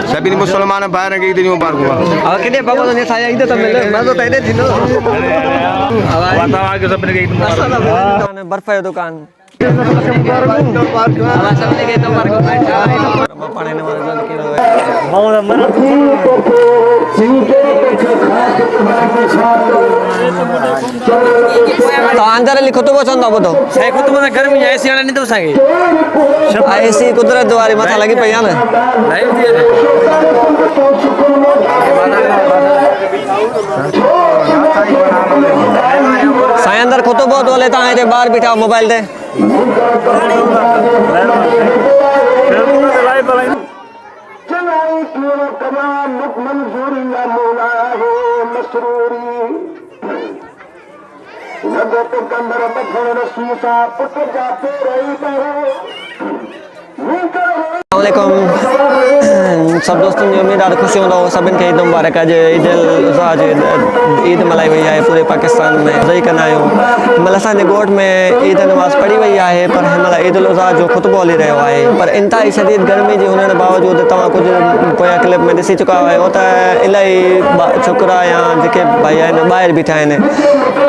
Sabi ni Musulman bayar kayak gitu mubarak gua. Kini bapak tanya saya itu temen masuk tadi dino. Watawa ke sabi ni kayak gitu mubarak. बर्फ है दुकान तो अंदर लिखो तो पसंद अब तो सही खुद में गर्मी ऐसी वाला नहीं तो सही ऐसी कुदरत द्वारी माथा लगी पई ना लाइव दिए साईं अंदर खुद बहुत बोले ता है बाहर बिठा मोबाइल दे सब दोस्तों जो उम्मीद ॾाढो ख़ुशी हूंदो सभिनि खे ईद मुबारक अॼु ईद ईद मल्हाई वई आहे पूरे पाकिस्तान में रही कंदा आहियूं हिनमहिल असांजे ॻोठ में ईद नमाज़ पढ़ी वई आहे पर हिनमहिल ईद उल अज़हा जो ख़ुतबो हली रहियो आहे पर इंतिहाई शदीद गर्मी जे हुजण बावजूदि तव्हां कुझु पोयां क्लिप में ॾिसी चुका आहियो त इलाही छोकिरा या जेके भाई आहिनि ॿाहिरि बीठा आहिनि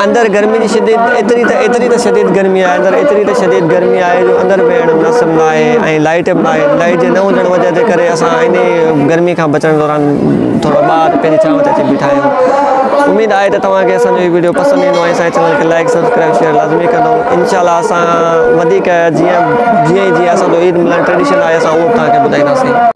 अंदरि गर्मी जी शदीद एतिरी त शदीद गर्मी आहे अंदरि एतिरी त शदीद गर्मी आहे जो अंदरि वेहण मुनासिब न आहे ऐं लाइट बि न आहे लाइट जे न हुजण वजह जे करे असां इन गर्मी खां बचण दौरान थोरो ॿाहिरि पंहिंजी छांव ते अची बीठा आहियूं उम्मीद आहे त तव्हांखे असांजो हीउ वीडियो पसंदि ईंदो ऐं असांजे चैनल खे लाइक सब्सक्राइब शेयर लाज़मी कंदो इंशाल्लाह असां वधीक जीअं ई असांजो ईद मिलन ट्रेडिशन आहे असां उहो तव्हांखे ॿुधाईंदासीं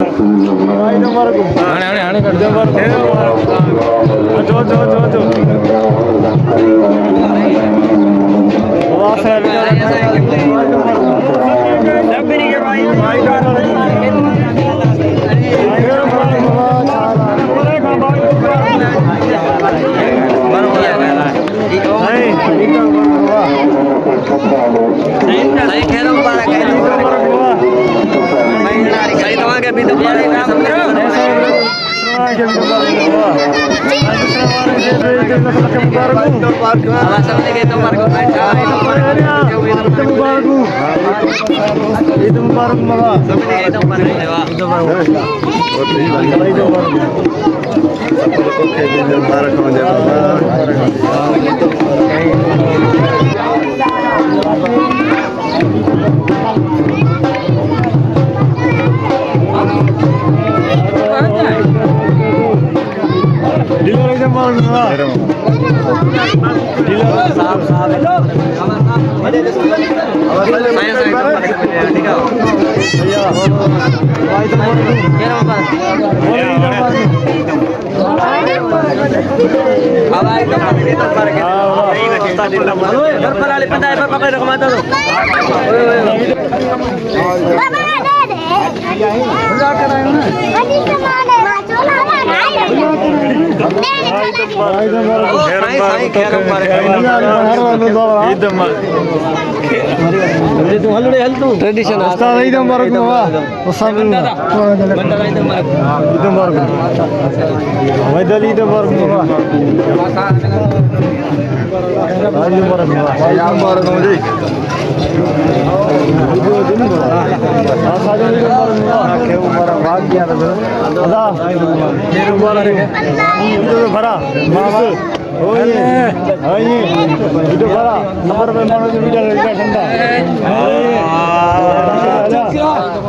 ट्रेडिशन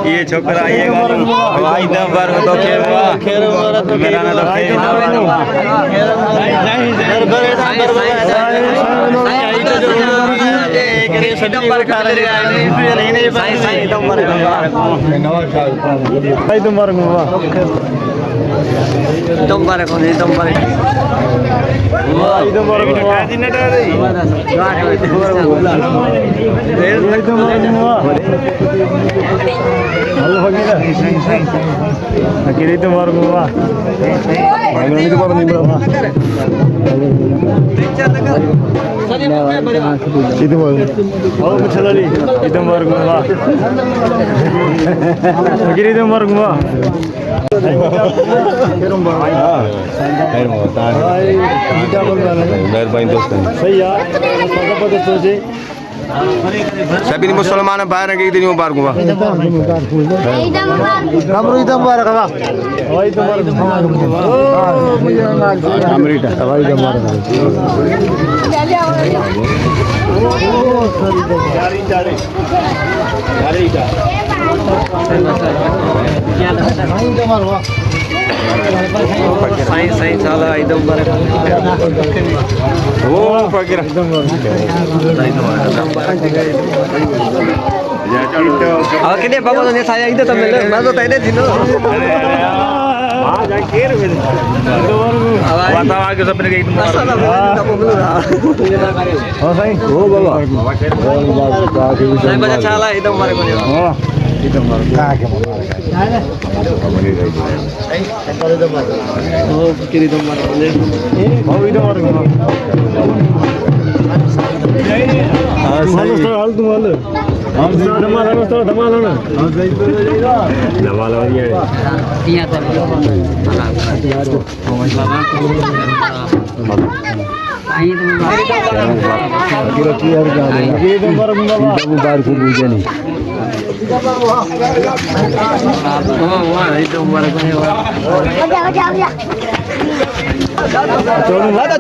ये छोकरा ये भाई दम बार तो खेर मेरा ना तो सभी मुसलमान भाई के ईद मुबारक हुआ सही साल ईद मुबारक ओ फकीर अब कितने बाबा ने साया ईद तो मिले मैं तो तैने थी नो बताओ के सबने ईद ओ बाबा नहीं बजा चाला ईद मुबारक हो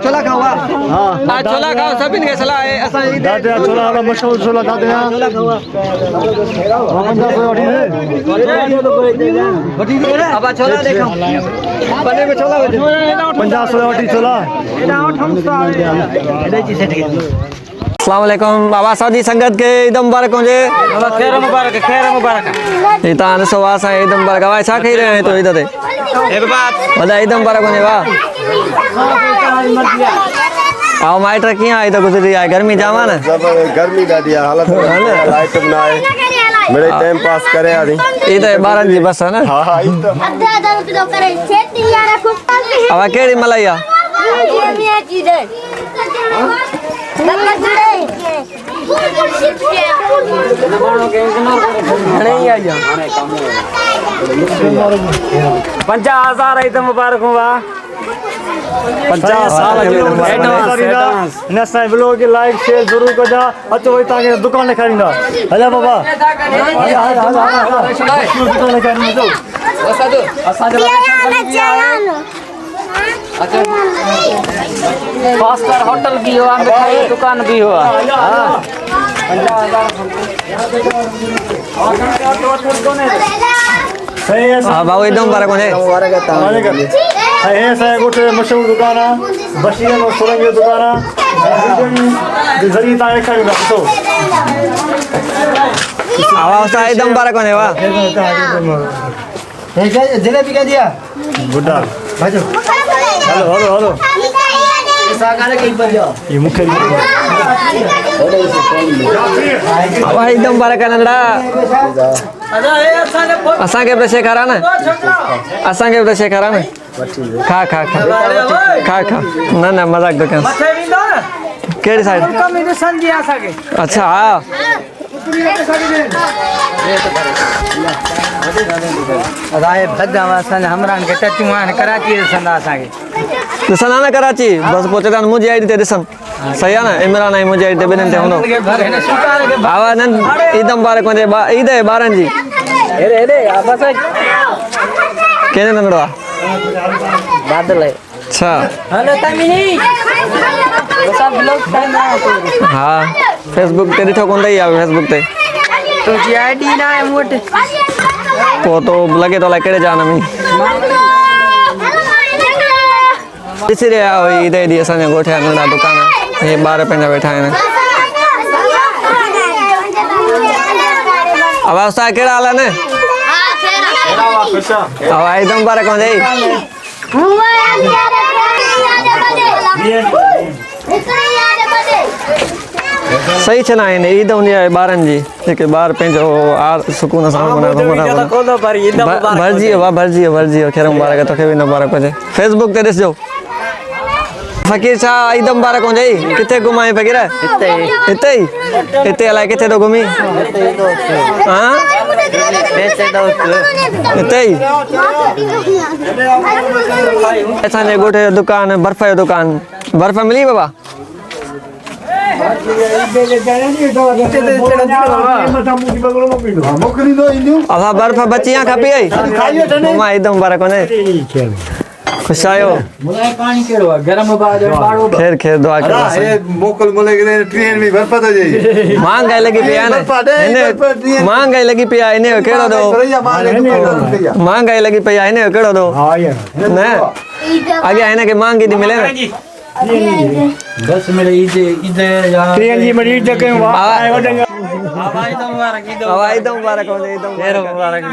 छोला खाओ हाँ छोला खाओ सभी ने सलाह है असा छोला वाला मशहूर छोला खाते हैं छोला खाओ अब छोला देखो बने में छोला 50 वाटी छोला अस्सलाम वालेकुम बाबा सादी संगत के ईद मुबारक हो जे खैर मुबारक ये तान सवास है ईद मुबारक भाई छा कही रहे हैं तो इधर ए बात बड़ा ईद मुबारक होने वा आओ माइट रखी है इधर गुजरी है गर्मी जावा ना सब गर्मी दा दिया हालत लाइट बनाए मेरे टाइम पास करे आदि इधर 12 जी बस है ना हां हां इधर अब केड़ी मलाइया नहीं आया 50,000 ईद मुबारक हुआ 50 साल एडवांस नसा ब्लॉग के लाइक शेयर जरूर कर जा अचो वही ताके दुकान ले खरीदा हले बाबा दुकान ले खरीदा फास्टर होटल भी हुआ मिठाई दुकान भी हुआ सही है हां बाबू एकदम मुबारक होने है सही गोटे मशहूर दुकान है बशीर और सोलंगी दुकान है जरिए ताके खरीदा तो आवाज एकदम मुबारक होने वा जलेबी क्या दिया गुड्डा भाजो हेलो हेलो हेलो ये मुख्य अब एकदम मुबारक नंदा असा के प्रशे करा ना असा के प्रशे करा ना खा खा खा खा खा ना ना मजाक दो क्या केड़ी साइड अच्छा हाँ अदाए भद्दा सन हमरान के टचुआन कराची संदा असाके दिसन ना कराची बस पहुंचे था मुझे आई थे दिसन सही है ना इमरान आई मुझे आई थे बिनते होनो आवा नन ईद मुबारक मुझे ईद है 12 जी एरे बस केने नंदवा बादल है अच्छा हेलो तमिनी सब लोग हाँ फेसबुक ते दिठो कोन दई आवे फेसबुक ते तो जी आईडी ना है मोटे वो तो लगे तो लाइक करे जाना मी इसलिए आओ इधर दी असाने गोठे नंदा दुकान ये 12 पंजा बैठा है ना अब आस्ता केड़ा आला ने अब एकदम मुबारक हो जाई सही छना है ने ईद उन्हें 12 जी के 12 पंजो आ सुकून सां मना मना भरजी खैर मुबारक तो के भी मुबारक हो जाए फेसबुक ते दिसजो फकीर सा ईद मुबारक हो जाई किथे घुमाए फकीर इते अला किथे तो घुमी हां इते ऐसा ने गोठे दुकान बर्फ मिली बाबा मोकली दो इंदू अब बर्फ बचियां खपी आई खाइयो ठंडे मां ईद मुबारक ने खुश आयो मुलाय पानी केड़ो गरम बाज बाड़ो खैर खैर दुआ करो ये मोकल मोले के ट्रेन में बर्फ तो जाई महंगाई लगी पिया ने महंगाई लगी पिया इने केड़ो दो महंगाई लगी पिया इने केड़ो दो ने आगे आने के मांगी दी मिले ना बस मेरे इधे यहाँ ट्रेन जी मरीज जगह हवाई तो मुबारक हो दे मुबारक